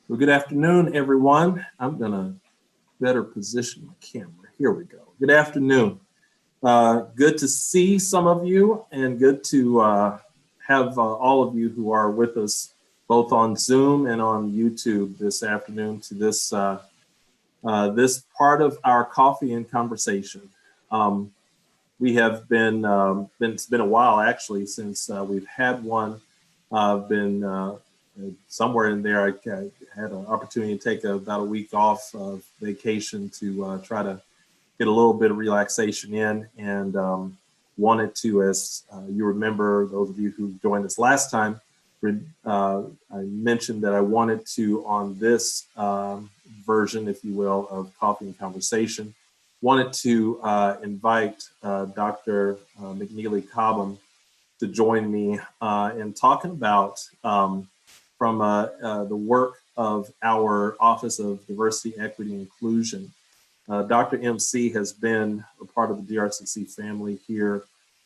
Well, good afternoon, everyone. I'm gonna better position my camera. Here we go. Good afternoon. Good to see some of you, and good to have all of you who are with us both on Zoom and on YouTube this afternoon to this this part of our coffee and conversation. We have it's been a while actually since we've had one. Somewhere in there, I had an opportunity to take about a week off of vacation to try to get a little bit of relaxation in, and wanted to, as you remember, those of you who joined us last time, I mentioned that I wanted to, on this version, if you will, of Coffee and Conversation, wanted to invite Dr. McNeely Cobham to join me in talking about from the work of our Office of Diversity, Equity, and Inclusion. Dr. MC has been a part of the DRCC family here,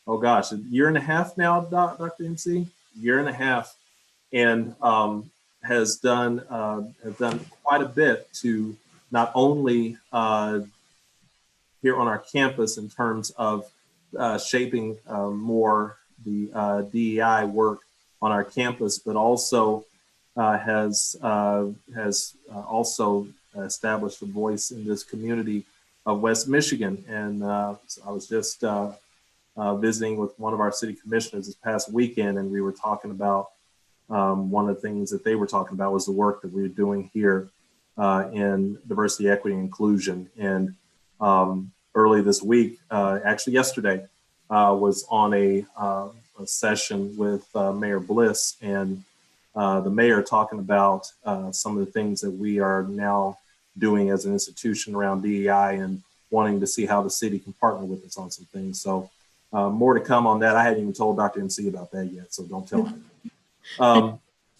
oh gosh, a year and a half now, Dr. MC? Year and a half, and has done quite a bit to not only here on our campus in terms of shaping more the DEI work on our campus, but also has also established a voice in this community of West Michigan. And so I was just visiting with one of our city commissioners this past weekend, and we were talking about one of the things that they were talking about was the work that we were doing here in diversity, equity, and inclusion. And early this week, actually yesterday, was on a session with Mayor Bliss, and the mayor talking about some of the things that we are now doing as an institution around DEI and wanting to see how the city can partner with us on some things. So more to come on that. I hadn't even told Dr. MC about that yet, so don't tell him.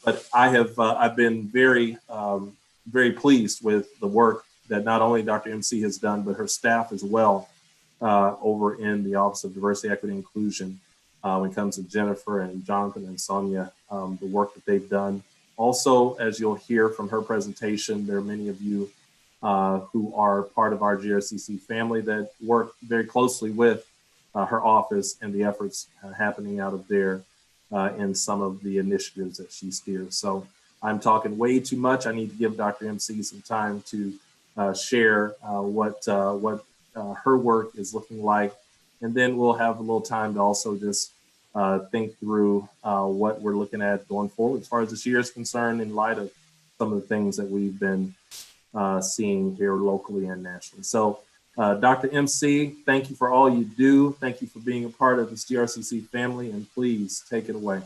But I've been very pleased with the work that not only Dr. MC has done, but her staff as well over in the Office of Diversity, Equity, and Inclusion. When it comes to Jennifer and Jonathan and Sonia, the work that they've done. Also, as you'll hear from her presentation, there are many of you who are part of our GRCC family that work very closely with her office and the efforts happening out of there in some of the initiatives that she steers. So I'm talking way too much. I need to give Dr. MC some time to share what her work is looking like. And then we'll have a little time to also just think through what we're looking at going forward as far as this year is concerned, in light of some of the things that we've been seeing here locally and nationally. So Dr. MC, thank you for all you do. Thank you for being a part of this DRCC family, and please take it away.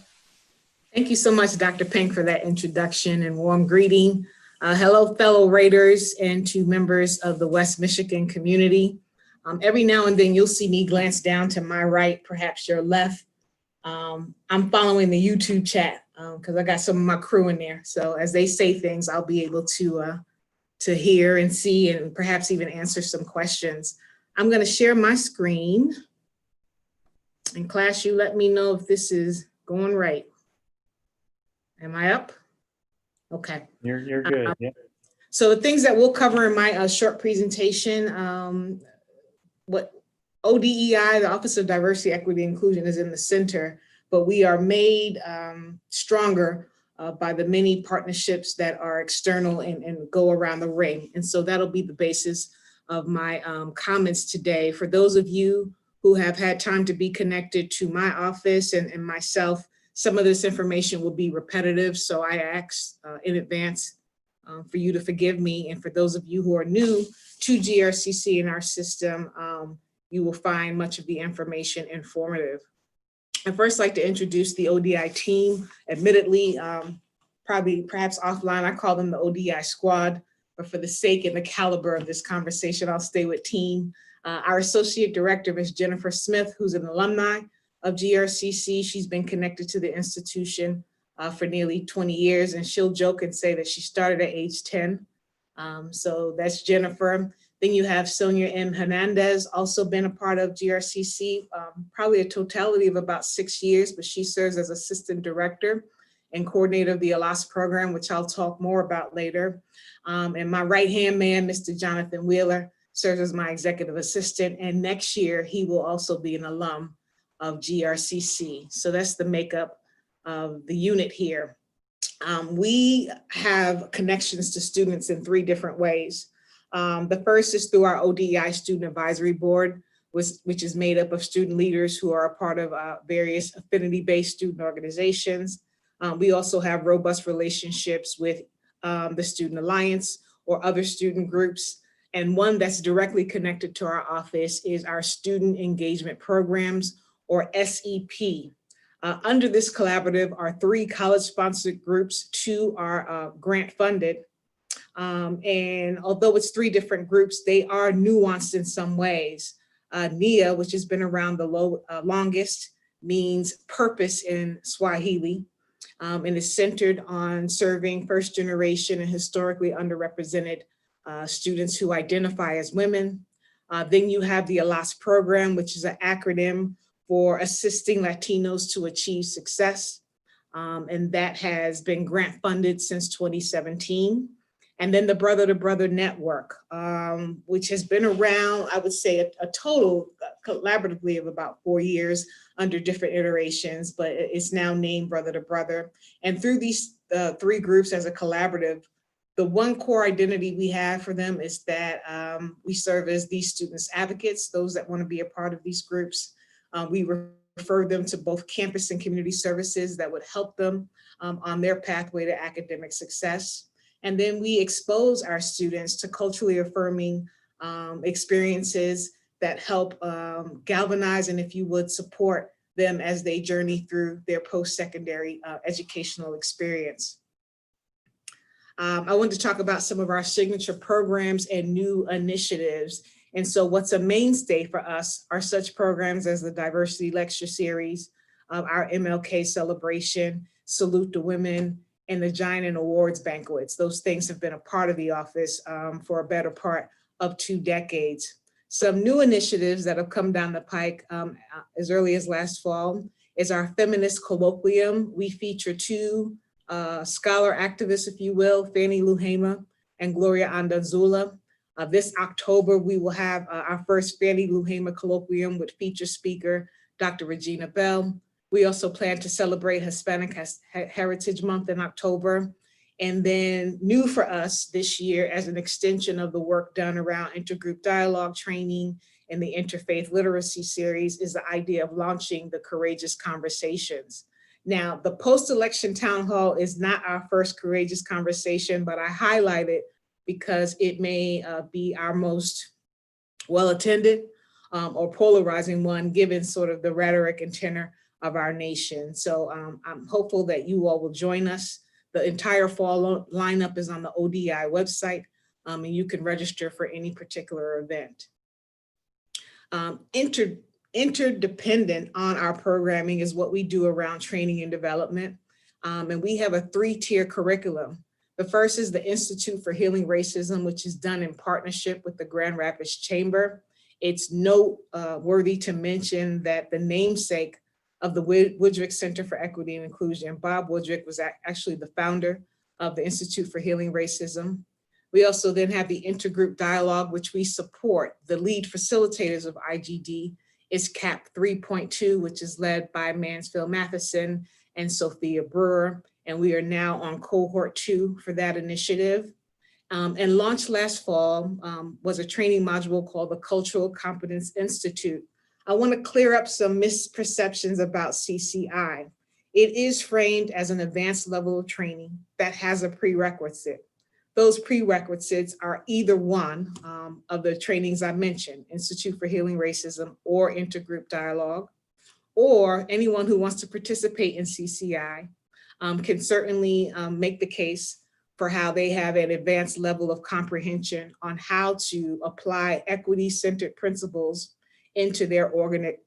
Thank you so much, Dr. Pink, for that introduction and warm greeting. Hello, fellow Raiders, and to members of the West Michigan community. Every now and then you'll see me glance down to my right, perhaps your left. I'm following the YouTube chat because I got some of my crew in there. So as they say things, I'll be able to hear and see and perhaps even answer some questions. I'm going to share my screen. And class, you let me know if this is going right. Am I up? Okay. You're good. Yeah. So the things that we'll cover in my short presentation, what ODEI, the Office of Diversity, Equity, and Inclusion, is in the center, but we are made stronger by the many partnerships that are external and go around the ring. And so that'll be the basis of my comments today. For those of you who have had time to be connected to my office and myself, some of this information will be repetitive. So I ask in advance for you to forgive me. And for those of you who are new to GRCC in our system, you will find much of the information informative. I'd first like to introduce the ODI team. Admittedly, perhaps offline, I call them the ODI squad, but for the sake and the caliber of this conversation, I'll stay with team. Our Associate Director, Ms. Jennifer Smith, who's an alumni of GRCC. She's been connected to the institution for nearly 20 years, and she'll joke and say that she started at age 10. So that's Jennifer. Then you have Sonia M. Hernandez, also been a part of GRCC, probably a totality of about 6 years, but she serves as Assistant Director and Coordinator of the ALAS program, which I'll talk more about later. And my right-hand man, Mr. Jonathan Wheeler, serves as my Executive Assistant, and next year he will also be an alum of GRCC. So that's the makeup of the unit here. We have connections to students in 3 different ways. The first is through our ODI Student Advisory Board, which is made up of student leaders who are a part of various affinity-based student organizations. We also have robust relationships with the Student Alliance or other student groups. And one that's directly connected to our office is our Student Engagement Programs, or SEP. Under this collaborative are 3 college-sponsored groups. 2 are grant-funded. And although it's 3 different groups, they are nuanced in some ways. NIA, which has been around the longest, means purpose in Swahili, and is centered on serving first-generation and historically underrepresented students who identify as women. Then you have the ALAS program, which is an acronym for Assisting Latinos to Achieve Success. And that has been grant funded since 2017. And then the Brother to Brother Network, which has been around, I would say, a total collaboratively of about 4 years under different iterations, but it's now named Brother to Brother. And through these 3 groups as a collaborative, the one core identity we have for them is that we serve as these students' advocates, those that want to be a part of these groups. We refer them to both campus and community services that would help them on their pathway to academic success. And then we expose our students to culturally affirming experiences that help galvanize and, if you would, support them as they journey through their post-secondary educational experience. I want to talk about some of our signature programs and new initiatives. And so what's a mainstay for us are such programs as the Diversity Lecture Series, our MLK Celebration, Salute the Women, and the Giant Awards Banquets. Those things have been a part of the office for a better part of 2 decades. Some new initiatives that have come down the pike as early as last fall is our Feminist Colloquium. We feature 2 scholar activists, if you will, Fannie Lou Hamer and Gloria Andanzula. This October, we will have our first Fannie Lou Hamer Colloquium with feature speaker, Dr. Regina Bell. We also plan to celebrate Hispanic Heritage Month in October. And then new for us this year, as an extension of the work done around intergroup dialogue training and the Interfaith Literacy Series, is the idea of launching the Courageous Conversations. Now, the post-election town hall is not our first courageous conversation, but I highlight it because it may be our most well-attended or polarizing one, given sort of the rhetoric and tenor of our nation. So I'm hopeful that you all will join us. The entire fall lineup is on the ODI website, and you can register for any particular event. Interdependent on our programming is what we do around training and development. And we have a 3-tier curriculum. The first is the Institute for Healing Racism, which is done in partnership with the Grand Rapids Chamber. It's noteworthy to mention that the namesake of the Woodrick Center for Equity and Inclusion, Bob Woodrick, was actually the founder of the Institute for Healing Racism. We also then have the intergroup dialogue, which we support. The lead facilitators of IGD is CAP 3.2, which is led by Mansfield Matheson and Sophia Brewer. and we are now on cohort 2 for that initiative. And launched last fall was a training module called the Cultural Competence Institute. I want to clear up some misperceptions about CCI. It is framed as an advanced level of training that has a prerequisite. Those prerequisites are either one of the trainings I mentioned, Institute for Healing Racism or Intergroup Dialogue, or anyone who wants to participate in CCI can certainly make the case for how they have an advanced level of comprehension on how to apply equity-centered principles into their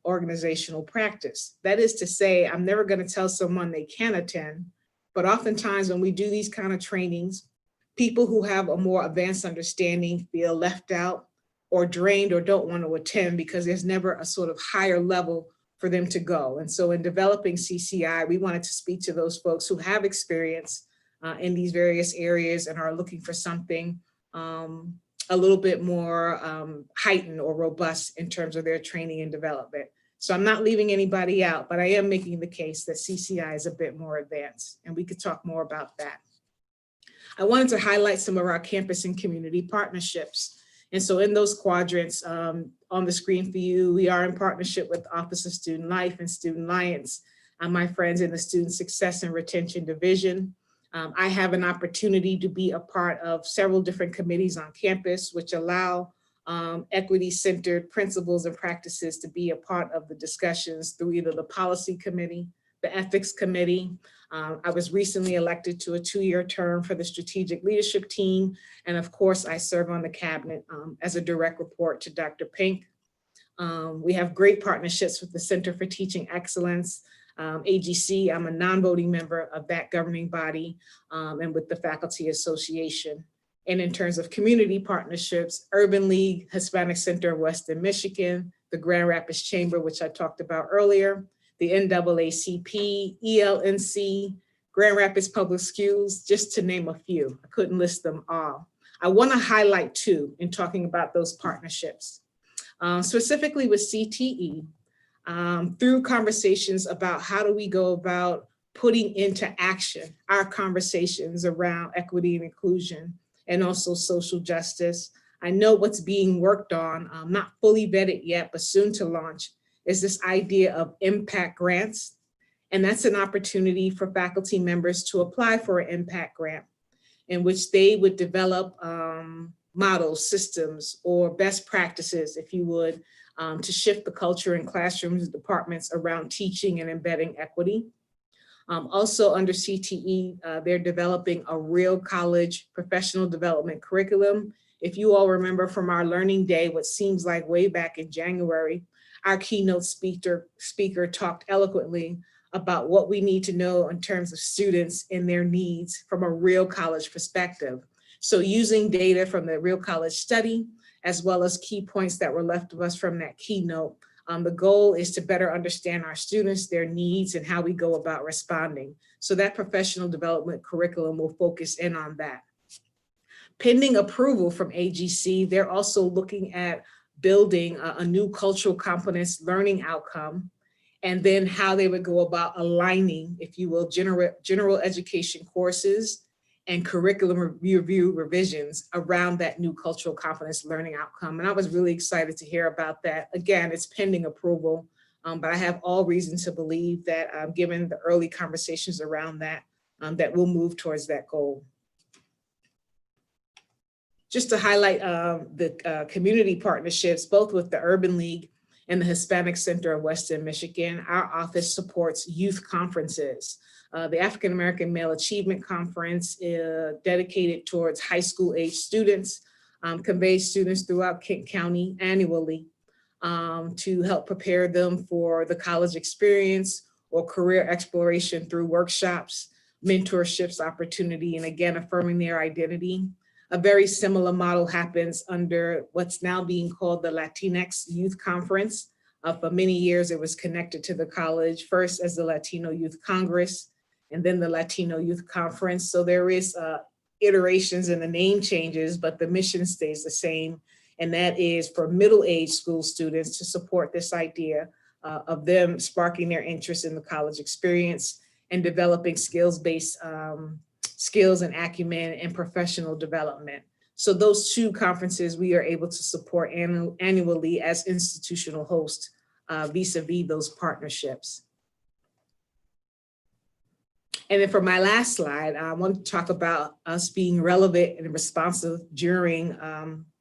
organizational practice. That is to say, I'm never going to tell someone they can attend, but oftentimes when we do these kind of trainings, people who have a more advanced understanding feel left out or drained or don't want to attend because there's never a sort of higher level for them to go. And so in developing CCI, we wanted to speak to those folks who have experience in these various areas and are looking for something a little bit more heightened or robust in terms of their training and development. So I'm not leaving anybody out, but I am making the case that CCI is a bit more advanced, and we could talk more about that. I wanted to highlight some of our campus and community partnerships. And so in those quadrants on the screen for you, we are in partnership with the Office of Student Life and Student Alliance, my friends in the Student Success and Retention Division. I have an opportunity to be a part of several different committees on campus, which allow equity-centered principles and practices to be a part of the discussions through either the policy committee, the ethics committee. I was recently elected to a 2-year term for the strategic leadership team. And of course, I serve on the cabinet as a direct report to Dr. Pink. We have great partnerships with the Center for Teaching Excellence, AGC. I'm a non-voting member of that governing body, and with the Faculty Association. And in terms of community partnerships, Urban League, Hispanic Center of Western Michigan, the Grand Rapids Chamber, which I talked about earlier, the NAACP, ELNC, Grand Rapids Public Schools, just to name a few. I couldn't list them all. I want to highlight 2 in talking about those partnerships. Specifically with CTE, through conversations about how do we go about putting into action our conversations around equity and inclusion and also social justice. I know what's being worked on, not fully vetted yet, but soon to launch, is this idea of impact grants. And that's an opportunity for faculty members to apply for an impact grant in which they would develop models, systems, or best practices, if you would, to shift the culture in classrooms and departments around teaching and embedding equity. Also under CTE, they're developing a real college professional development curriculum. If you all remember from our learning day, what seems like way back in January, our keynote speaker talked eloquently about what we need to know in terms of students and their needs from a real college perspective. So using data from the Real College Study, as well as key points that were left of us from that keynote, the goal is to better understand our students, their needs, and how we go about responding. So that professional development curriculum will focus in on that. Pending approval from AGC, they're also looking at building a new cultural competence learning outcome, and then how they would go about aligning, if you will, general education courses and curriculum review revisions around that new cultural competence learning outcome. And I was really excited to hear about that. Again, it's pending approval, but I have all reason to believe that given the early conversations around that, that we'll move towards that goal. Just to highlight the community partnerships, both with the Urban League and the Hispanic Center of Western Michigan, our office supports youth conferences. The African American Male Achievement Conference dedicated towards high school age students, conveys students throughout Kent County annually to help prepare them for the college experience or career exploration through workshops, mentorships opportunity, and again, affirming their identity. A very similar model happens under what's now being called the Latinx Youth Conference. For many years, it was connected to the college, first as the Latino Youth Congress, and then the Latino Youth Conference. So there is iterations in the name changes, but the mission stays the same. And that is for middle-aged school students to support this idea of them sparking their interest in the college experience and developing skills-based skills and acumen and professional development. So those two conferences we are able to support annually as institutional hosts vis-a-vis those partnerships. And then for my last slide, I want to talk about us being relevant and responsive during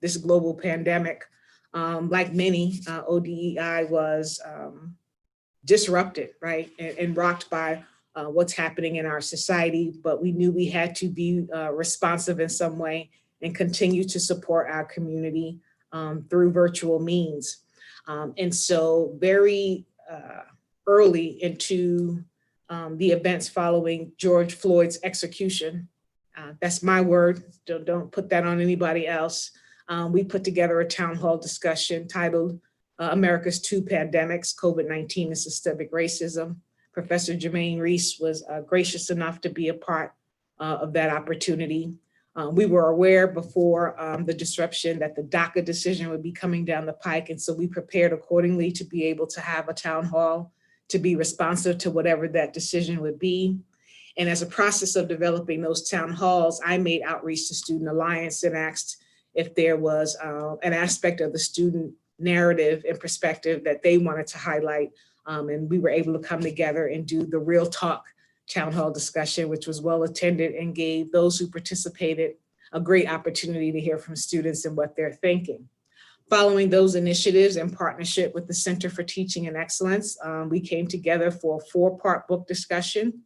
this global pandemic. Like many, ODEI was disrupted, right, and rocked by what's happening in our society, but we knew we had to be responsive in some way and continue to support our community through virtual means. And so very early into the events following George Floyd's execution, that's my word, don't put that on anybody else. We put together a town hall discussion titled America's Two Pandemics, COVID-19 and Systemic Racism. Professor Jermaine Reese was gracious enough to be a part of that opportunity. We were aware before the disruption that the DACA decision would be coming down the pike, and so we prepared accordingly to be able to have a town hall to be responsive to whatever that decision would be. And as a process of developing those town halls, I made outreach to Student Alliance and asked if there was an aspect of the student narrative and perspective that they wanted to highlight. And we were able to come together and do the Real Talk town hall discussion, which was well attended and gave those who participated a great opportunity to hear from students and what they're thinking. Following those initiatives in partnership with the Center for Teaching and Excellence, we came together for a 4-part book discussion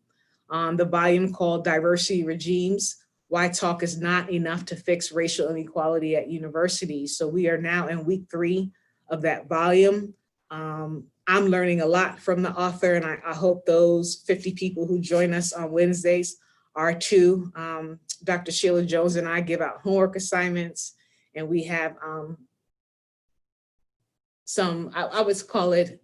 on the volume called Diversity Regimes: Why Talk is Not Enough to Fix Racial Inequality at Universities. So we are now in week 3 of that volume. I'm learning a lot from the author, and I hope those 50 people who join us on Wednesdays are too. Dr. Sheila Jones and I give out homework assignments, and we have some, I would call it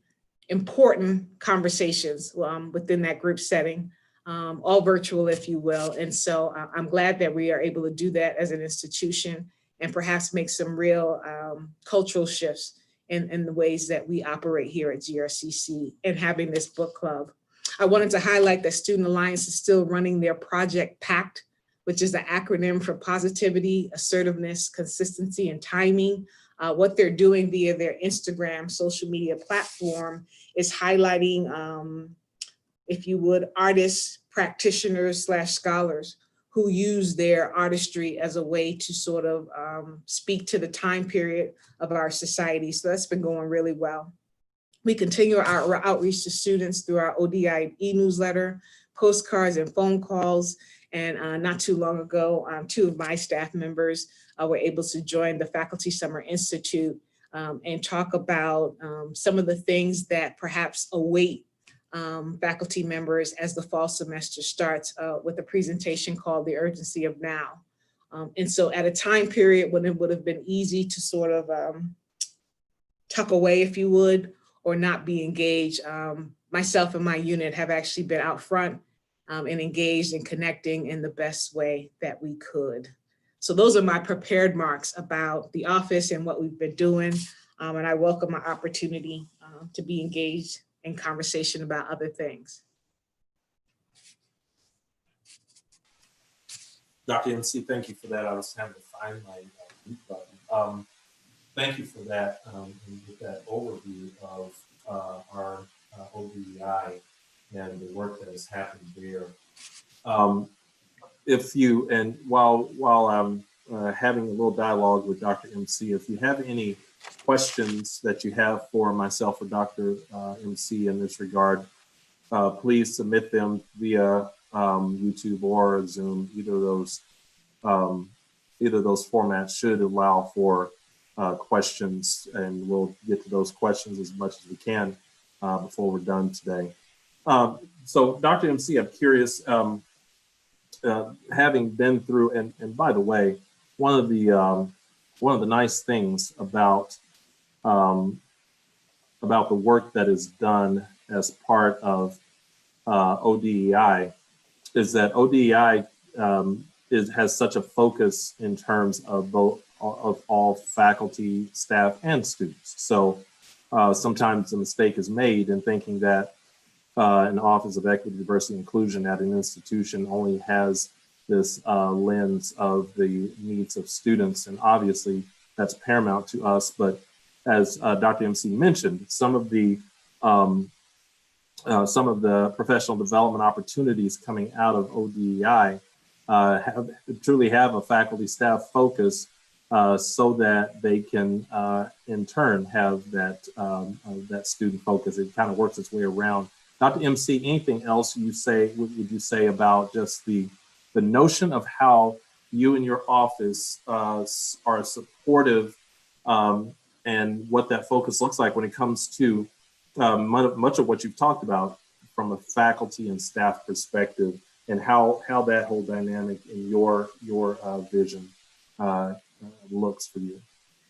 important conversations within that group setting, all virtual, if you will. And so I'm glad that we are able to do that as an institution and perhaps make some real cultural shifts in the ways that we operate here at GRCC and having this book club. I wanted to highlight that Student Alliance is still running their Project PACT, which is the acronym for positivity, assertiveness, consistency, and timing. What they're doing via their Instagram social media platform is highlighting, if you would, artists, practitioners / scholars who use their artistry as a way to sort of speak to the time period of our society. So that's been going really well. We continue our outreach to students through our ODI e-newsletter, postcards, and phone calls. And not too long ago, 2 of my staff members were able to join the Faculty Summer Institute and talk about some of the things that perhaps await faculty members as the fall semester starts with a presentation called The Urgency of Now. And so at a time period when it would have been easy to sort of tuck away, if you would, or not be engaged, myself and my unit have actually been out front and engaged in connecting in the best way that we could. So those are my prepared marks about the office and what we've been doing. And I welcome my opportunity to be engaged in conversation about other things. Dr. MC, thank you for that. I was having to find my mute button. Thank you for that and with that overview of our ODEI and the work that has happened there. If you, and while I'm having a little dialogue with Dr. MC, if you have any questions that you have for myself or Dr. MC in this regard, please submit them via YouTube or Zoom. Either of those formats should allow for questions, and we'll get to those questions as much as we can before we're done today. So Dr. MC, I'm curious, having been through, and by the way, one of the nice things about the work that is done as part of ODEI is that ODEI has such a focus in terms of both of all faculty, staff, and students. So sometimes a mistake is made in thinking that an Office of Equity, Diversity, and Inclusion at an institution only has this lens of the needs of students. And obviously that's paramount to us. But as Dr. MC mentioned, some of the professional development opportunities coming out of ODEI truly have a faculty staff focus so that they can in turn have that student focus. It kind of works its way around. Dr. MC, anything else would you say about just the notion of how you and your office are supportive and what that focus looks like when it comes to much of what you've talked about from a faculty and staff perspective, and how that whole dynamic in your vision looks for you?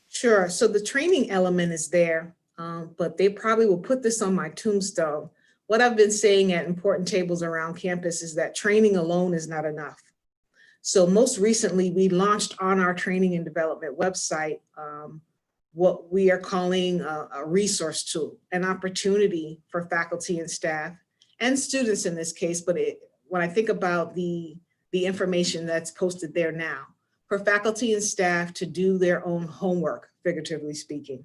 Sure. So the training element is there, but they probably will put this on my tombstone. What I've been saying at important tables around campus is that training alone is not enough. So most recently, we launched on our training and development website what we are calling a resource tool, an opportunity for faculty and staff and students in this case. But when I think about the information that's posted there now, for faculty and staff to do their own homework, figuratively speaking,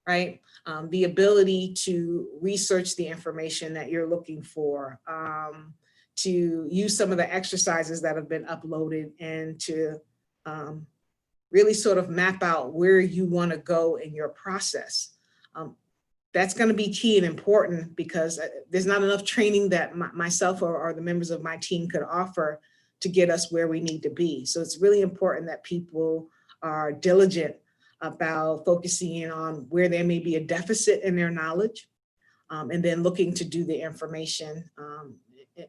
right? The ability to research the information that you're looking for, to use some of the exercises that have been uploaded, and to really sort of map out where you want to go in your process. That's going to be key and important, because there's not enough training that myself or the members of my team could offer to get us where we need to be. So it's really important that people are diligent about focusing in on where there may be a deficit in their knowledge, and then looking to do the information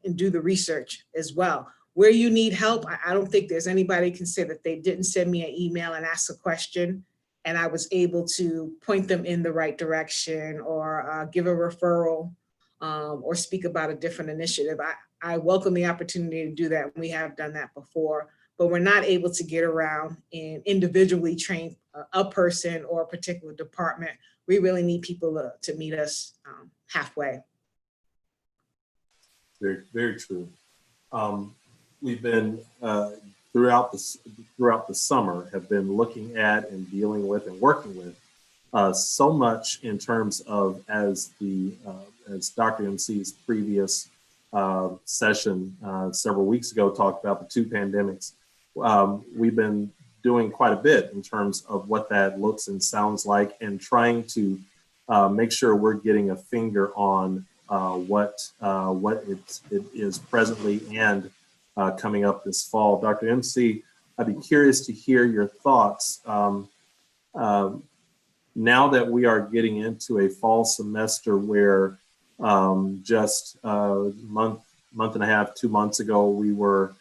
and do the research as well. Where you need help, I don't think there's anybody can say that they didn't send me an email and ask a question and I was able to point them in the right direction, or give a referral, or speak about a different initiative. I welcome the opportunity to do that. We have done that before, but we're not able to get around and individually train a person or a particular department. We really need people to meet us halfway. Very, very true. We've been throughout the summer have been looking at and dealing with and working with so much in terms of, as Dr. MC's previous session several weeks ago talked about the two pandemics. We've been doing quite a bit in terms of what that looks and sounds like, and trying to make sure we're getting a finger on what it is presently and coming up this fall. Dr. MC, I'd be curious to hear your thoughts. Now that we are getting into a fall semester where just a month and a half, 2 months ago, we were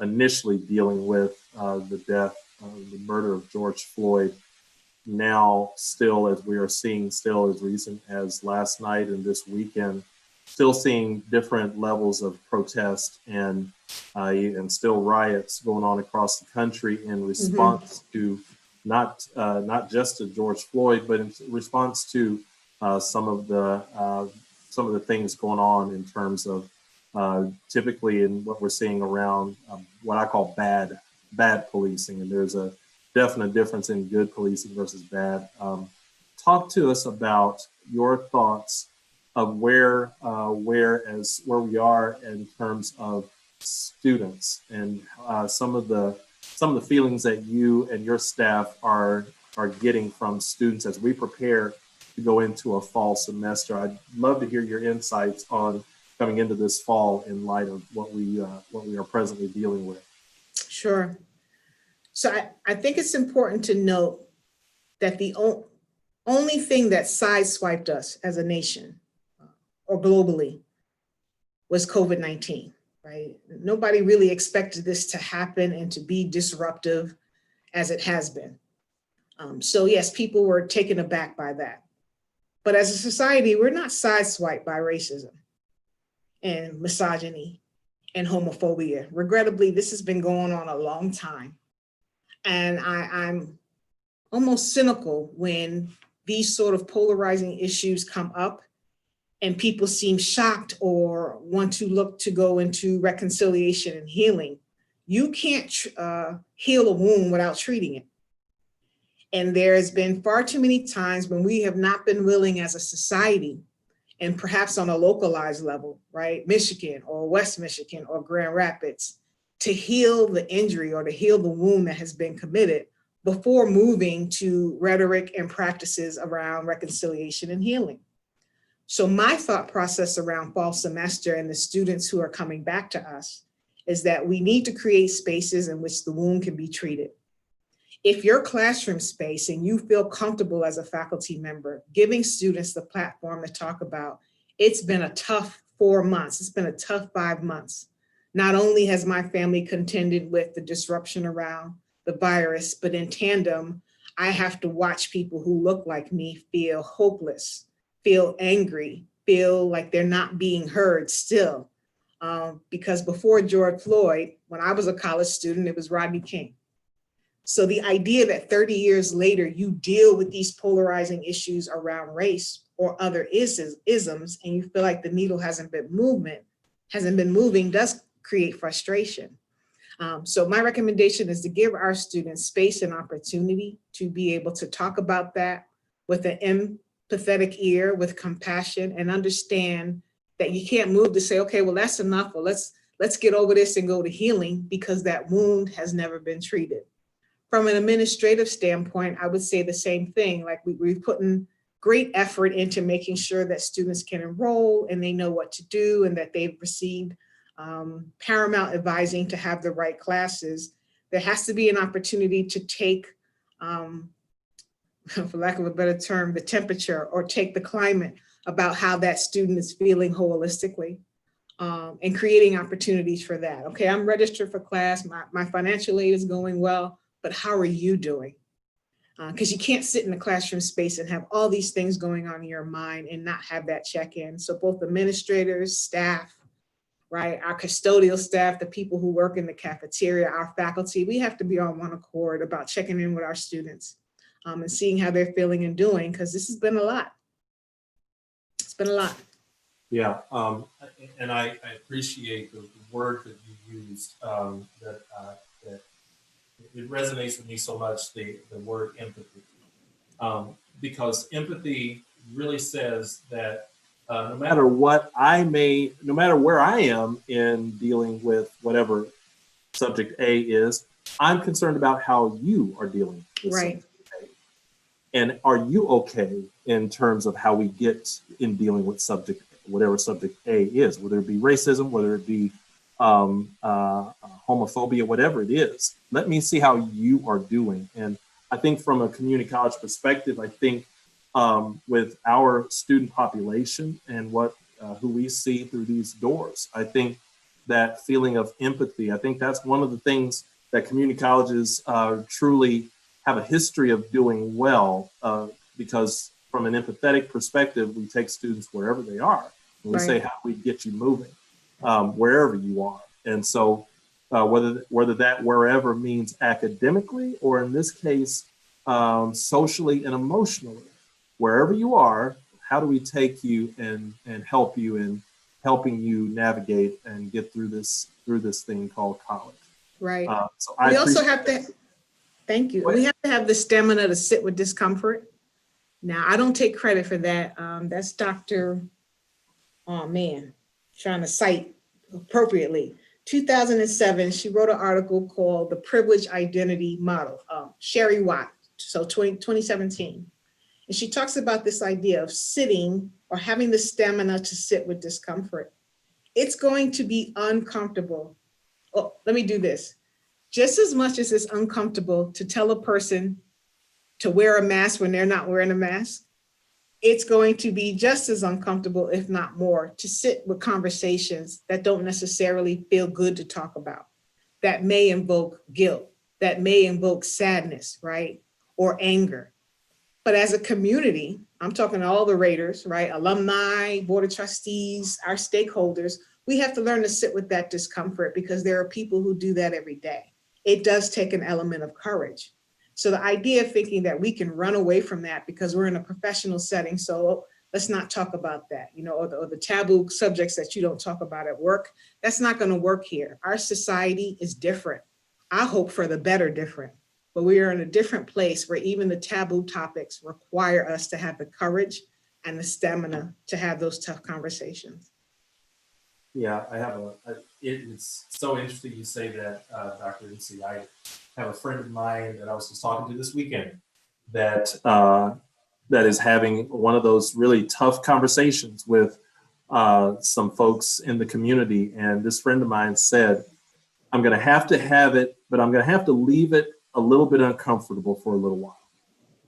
initially dealing with the murder of George Floyd. Now, still, as we are seeing, still as recent as last night and this weekend, still seeing different levels of protest and still riots going on across the country in response to not just to George Floyd, but in response to some of the things going on in terms of typically in what we're seeing around what I call bad policing, and there's a definite difference in good policing versus bad. Talk to us about your thoughts of where we are in terms of students, and some of the feelings that you and your staff are getting from students as we prepare to go into a fall semester. I'd love to hear your insights on coming into this fall in light of what we are presently dealing with. Sure. So I think it's important to note that the only thing that sideswiped us as a nation or globally was COVID-19, right? Nobody really expected this to happen and to be disruptive as it has been. So yes, people were taken aback by that. But as a society, we're not sideswiped by racism and misogyny and homophobia. Regrettably, this has been going on a long time. And I'm almost cynical when these sort of polarizing issues come up and people seem shocked or want to look to go into reconciliation and healing, you can't heal a wound without treating it. And there's been far too many times when we have not been willing as a society, and perhaps on a localized level, right? Michigan or West Michigan or Grand Rapids, to heal the injury or to heal the wound that has been committed before moving to rhetoric and practices around reconciliation and healing. So my thought process around fall semester and the students who are coming back to us is that we need to create spaces in which the wound can be treated. If your classroom space and you feel comfortable as a faculty member, giving students the platform to talk about, it's been a tough 4 months, it's been a tough 5 months. Not only has my family contended with the disruption around the virus, but in tandem, I have to watch people who look like me feel hopeless, feel angry, feel like they're not being heard still. Because before George Floyd, when I was a college student, it was Rodney King. So the idea that 30 years later, you deal with these polarizing issues around race or other isms, and you feel like the needle hasn't been moving does create frustration. So my recommendation is to give our students space and opportunity to be able to talk about that with an empathetic ear, with compassion, and understand that you can't move to say, okay, well, that's enough, or let's get over this and go to healing, because that wound has never been treated. From an administrative standpoint, I would say the same thing. Like we've put in great effort into making sure that students can enroll and they know what to do and that they've received paramount advising to have the right classes. There has to be an opportunity to take, for lack of a better term, the temperature or take the climate about how that student is feeling holistically, and creating opportunities for that. Okay, I'm registered for class, my financial aid is going well, but how are you doing? Because you can't sit in the classroom space and have all these things going on in your mind and not have that check-in. So both administrators, staff, right, our custodial staff, the people who work in the cafeteria, our faculty, we have to be on one accord about checking in with our students and seeing how they're feeling and doing, because this has been a lot. It's been a lot. Yeah, and I appreciate the word that you used, that it resonates with me so much, the word empathy, because empathy really says that no matter where I am in dealing with whatever subject A is, I'm concerned about how you are dealing with Right. subject A. And are you okay in terms of how we get in dealing with whatever subject A is, whether it be racism, whether it be homophobia, whatever it is. Let me see how you are doing. And I think from a community college perspective, I think with our student population and who we see through these doors, I think that feeling of empathy, I think that's one of the things that community colleges truly have a history of doing well, because from an empathetic perspective, we take students wherever they are. And we say, how do we get you moving wherever you are? And so whether that wherever means academically, or in this case, socially and emotionally, wherever you are, how do we take you and help you in helping you navigate and get through this thing called college? Right. So we also have to, thank you. We have to have the stamina to sit with discomfort. Now, I don't take credit for that. That's Dr. Oh man, trying to cite appropriately. 2007, she wrote an article called The Privileged Identity Model, Sherry Watt, so 2017. And she talks about this idea of sitting or having the stamina to sit with discomfort. It's going to be uncomfortable. Oh, let me do this. Just as much as it's uncomfortable to tell a person to wear a mask when they're not wearing a mask, it's going to be just as uncomfortable, if not more, to sit with conversations that don't necessarily feel good to talk about, that may invoke guilt, that may invoke sadness, right? Or anger. But as a community, I'm talking to all the Raiders, right? Alumni, board of trustees, our stakeholders, we have to learn to sit with that discomfort, because there are people who do that every day. It does take an element of courage. So the idea of thinking that we can run away from that because we're in a professional setting, so let's not talk about that, or the taboo subjects that you don't talk about at work. That's not going to work here. Our society is different. I hope for the better different, but we are in a different place where even the taboo topics require us to have the courage and the stamina to have those tough conversations. Yeah, it's so interesting you say that, Dr. MC. I have a friend of mine that I was just talking to this weekend that is having one of those really tough conversations with some folks in the community. And this friend of mine said, I'm going to have it, but I'm going to have to leave it a little bit uncomfortable for a little while.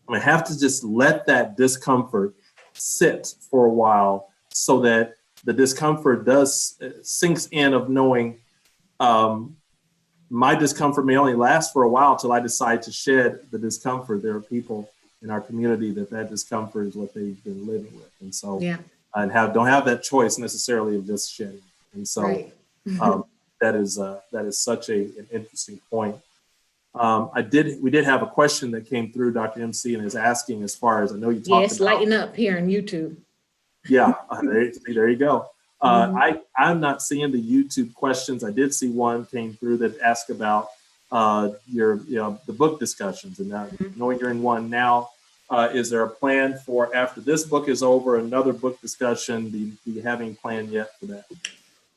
I'm going to have to just let that discomfort sit for a while so that the discomfort sinks in of knowing my discomfort may only last for a while till I decide to shed the discomfort. There are people in our community that discomfort is what they've been living with. And so, yeah. And don't have that choice necessarily of just shedding. And so right. that is such an interesting point. We did have a question that came through, Dr. MC, and is asking, as far as I know you talked yes, lighten up here on YouTube. Yeah, there you go. I'm not seeing the YouTube questions. I did see one came through that asked about the book discussions, and knowing you're in one now, is there a plan for after this book is over, another book discussion? Do you have any plan yet for that?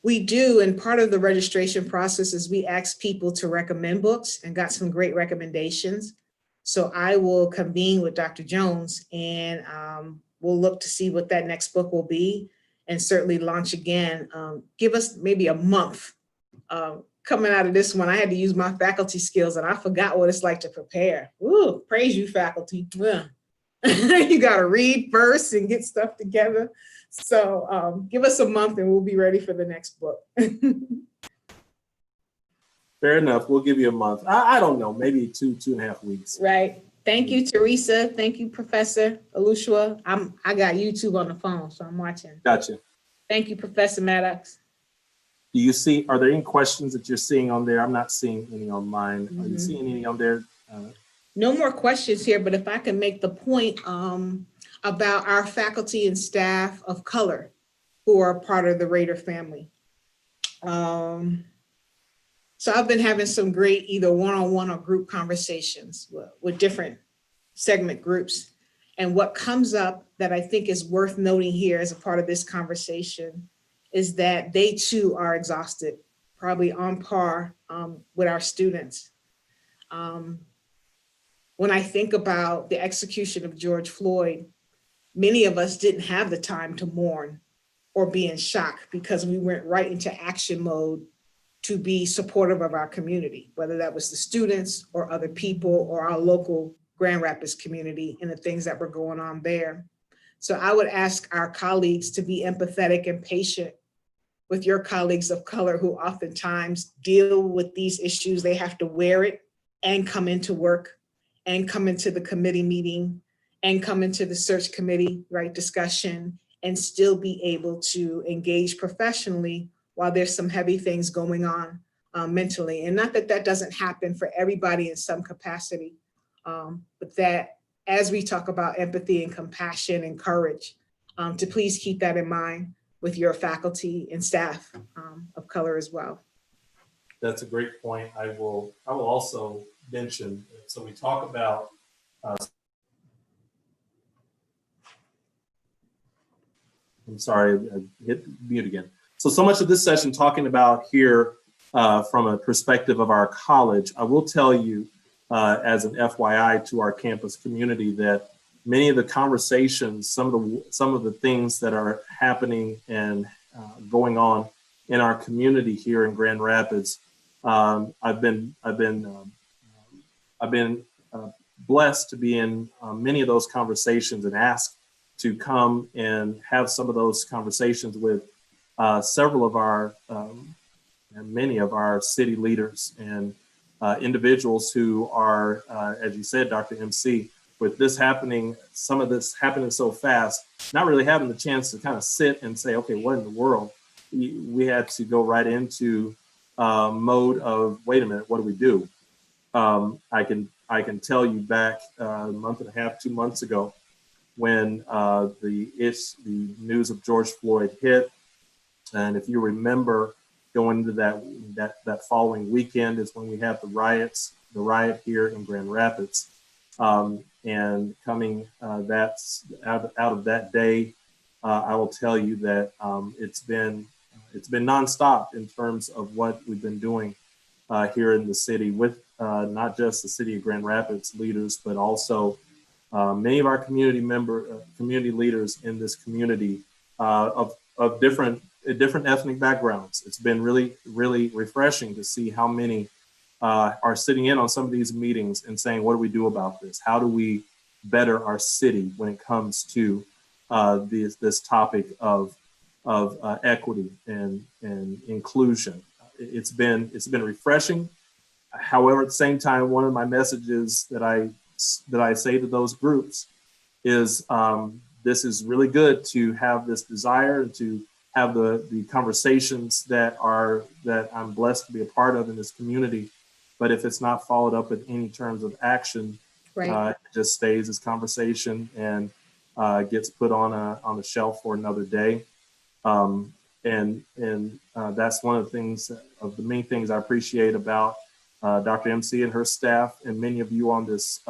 We do, and part of the registration process is we ask people to recommend books and got some great recommendations. So I will convene with Dr. Jones and we'll look to see what that next book will be and certainly launch again. Give us maybe a month coming out of this one. I had to use my faculty skills and I forgot what it's like to prepare. Ooh, praise you, faculty. Yeah. You got to read first and get stuff together. So give us a month and we'll be ready for the next book. Fair enough. We'll give you a month. I don't know, maybe 2.5 weeks. Right. Thank you, Teresa. Thank you, Professor Olushua. I got YouTube on the phone, so I'm watching. Gotcha. Thank you, Professor Maddox. Are there any questions that you're seeing on there? I'm not seeing any on mine. Are you seeing any on there? No more questions here, but if I can make the point about our faculty and staff of color who are part of the Rader family. So I've been having some great either one-on-one or group conversations with different segment groups. And what comes up that I think is worth noting here as a part of this conversation is that they too are exhausted, probably on par with our students. When I think about the execution of George Floyd, many of us didn't have the time to mourn or be in shock because we went right into action mode to be supportive of our community, whether that was the students or other people or our local Grand Rapids community and the things that were going on there. So I would ask our colleagues to be empathetic and patient with your colleagues of color who oftentimes deal with these issues. They have to wear it and come into work and come into the committee meeting and come into the search committee, right, discussion, and still be able to engage professionally while there's some heavy things going on mentally. And not that that doesn't happen for everybody in some capacity, but that as we talk about empathy and compassion and courage, to please keep that in mind with your faculty and staff of color as well. That's a great point. I will also mention, so we talk about I'm sorry, I hit mute again. So much of this session talking about here from a perspective of our college, I will tell you as an FYI to our campus community that many of the conversations, some of the things that are happening and going on in our community here in Grand Rapids, I've been blessed to be in many of those conversations and asked to come and have some of those conversations with several of our and many of our city leaders and individuals who are, as you said, Dr. MC, with this happening, some of this happening so fast, not really having the chance to kind of sit and say, okay, what in the world? We had to go right into mode of, wait a minute, what do we do? I can tell you back a month and a half, 2 months ago, when the news of George Floyd hit. And if you remember, going into that following weekend is when we had the riot here in Grand Rapids. And coming that's out of that day, I will tell you that it's been nonstop in terms of what we've been doing here in the city with not just the city of Grand Rapids leaders, but also many of our community leaders in this community of different ethnic backgrounds. It's been really, really refreshing to see how many are sitting in on some of these meetings and saying, what do we do about this? How do we better our city when it comes to this topic of equity and inclusion? It's been refreshing. However, at the same time, one of my messages that I say to those groups is this is really good to have this desire and to have the conversations that I'm blessed to be a part of in this community. But if it's not followed up with any terms of action, Right. it just stays as conversation and gets put on a shelf for another day. And that's one of the main things I appreciate about Dr. MC and her staff, and many of you on this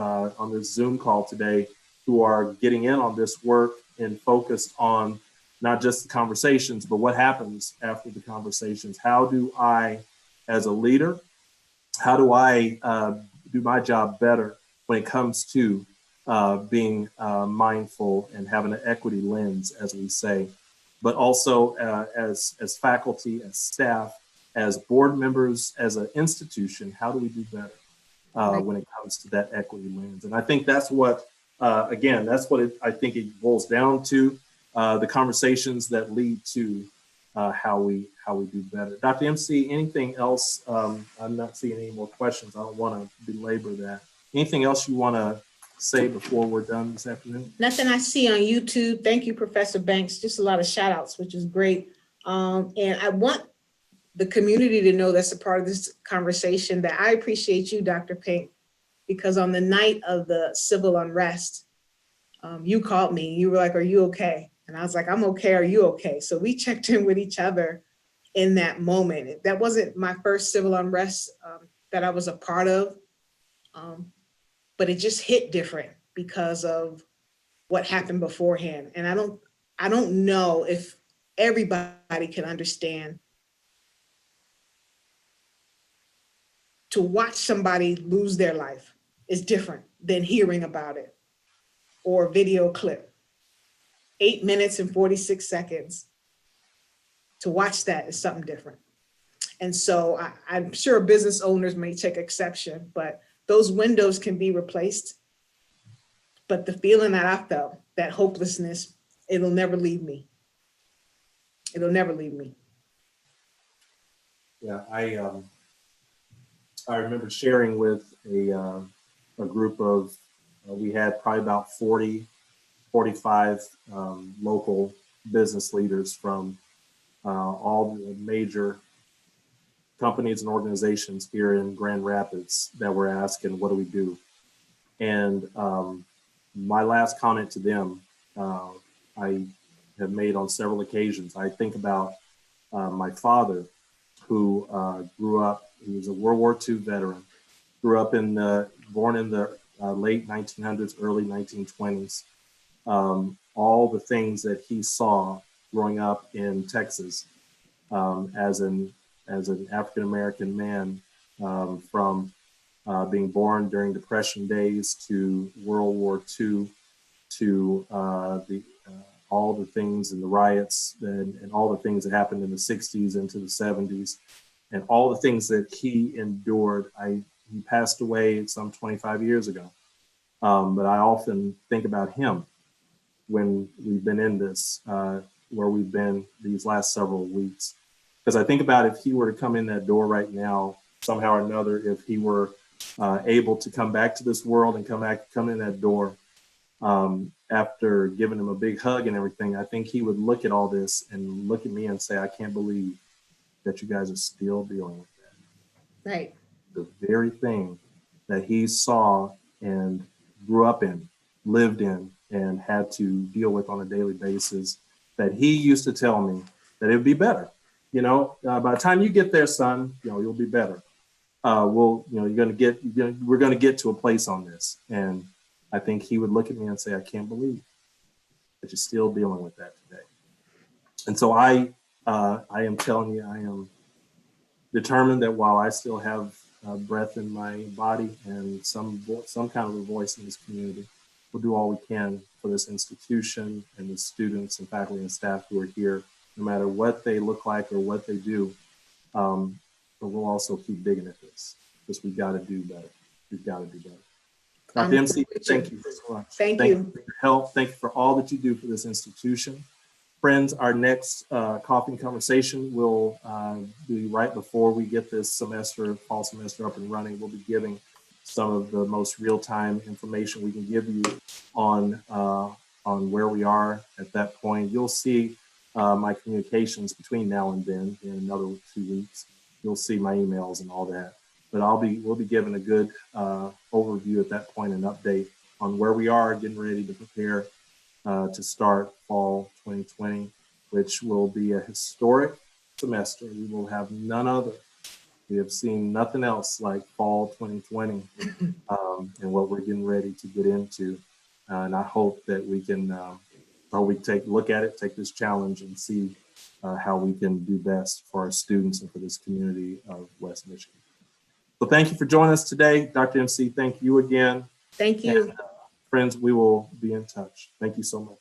Zoom call today who are getting in on this work and focused on not just the conversations, but what happens after the conversations. How do I, as a leader, how do I do my job better when it comes to being mindful and having an equity lens, as we say, but also as faculty, as staff, as board members, as an institution, how do we do better when it comes to that equity lens? And I think that's what, again, I think it boils down to, the conversations that lead to how we do better. Dr. MC, anything else? I'm not seeing any more questions. I don't want to belabor that. Anything else you want to say before we're done this afternoon? Nothing I see on YouTube. Thank you, Professor Banks. Just a lot of shout outs, which is great. And I want the community to know that's a part of this conversation that I appreciate you, Dr. Pink, because on the night of the civil unrest, you called me. You were like, are you okay? And I was like, I'm okay. Are you okay? So we checked in with each other in that moment. That wasn't my first civil unrest that I was a part of, but it just hit different because of what happened beforehand. And I don't know if everybody can understand. To watch somebody lose their life is different than hearing about it or a video clip. 8 minutes and 46 seconds. To watch that is something different. And so I'm sure business owners may take exception, but those windows can be replaced. But the feeling that I felt, that hopelessness, it'll never leave me. It'll never leave me. Yeah, I remember sharing with a group of, we had probably about 40, 45 local business leaders from all the major companies and organizations here in Grand Rapids that were asking, what do we do? And my last comment to them, I have made on several occasions. I think about my father, who grew up, he was a World War II veteran, grew up born in the late 1900s, early 1920s. All the things that he saw growing up in Texas as an African-American man, from being born during Depression days to World War II, to all the things and the riots and all the things that happened in the 60s into the 70s, and all the things that he endured. He passed away some 25 years ago. But I often think about him when we've been in this, where we've been these last several weeks. Because I think about if he were to come in that door right now, somehow or another, if he were able to come back to this world and come in that door, after giving him a big hug and everything, I think he would look at all this and look at me and say, I can't believe that you guys are still dealing with that. Right. The very thing that he saw and grew up in, lived in and had to deal with on a daily basis, that he used to tell me that it would be better. By the time you get there, son, you'll be better. We're going to get to a place on this. And I think he would look at me and say, I can't believe that you're still dealing with that today. And so I am telling you, I am determined that while I still have breath in my body and some kind of a voice in this community, we'll do all we can for this institution and the students and faculty and staff who are here, no matter what they look like or what they do. But we'll also keep digging at this, because we've got to do better. We've got to do better. Dr. MC, thank you so much. Thank you for your help. Thank you for all that you do for this institution. Friends, our next coffee and conversation will be right before we get this fall semester up and running. We'll be giving some of the most real-time information we can give you on where we are at that point. You'll see my communications between now and then in another 2 weeks. You'll see my emails and all that. But we'll be giving a good overview at that point, an update on where we are, getting ready to prepare to start fall 2020, which will be a historic semester. We will have none other. We have seen nothing else like fall 2020 and what we're getting ready to get into. And I hope that we can look at it, take this challenge, and see how we can do best for our students and for this community of West Michigan. So thank you for joining us today. Dr. MC, thank you again. Thank you. And, friends, we will be in touch. Thank you so much.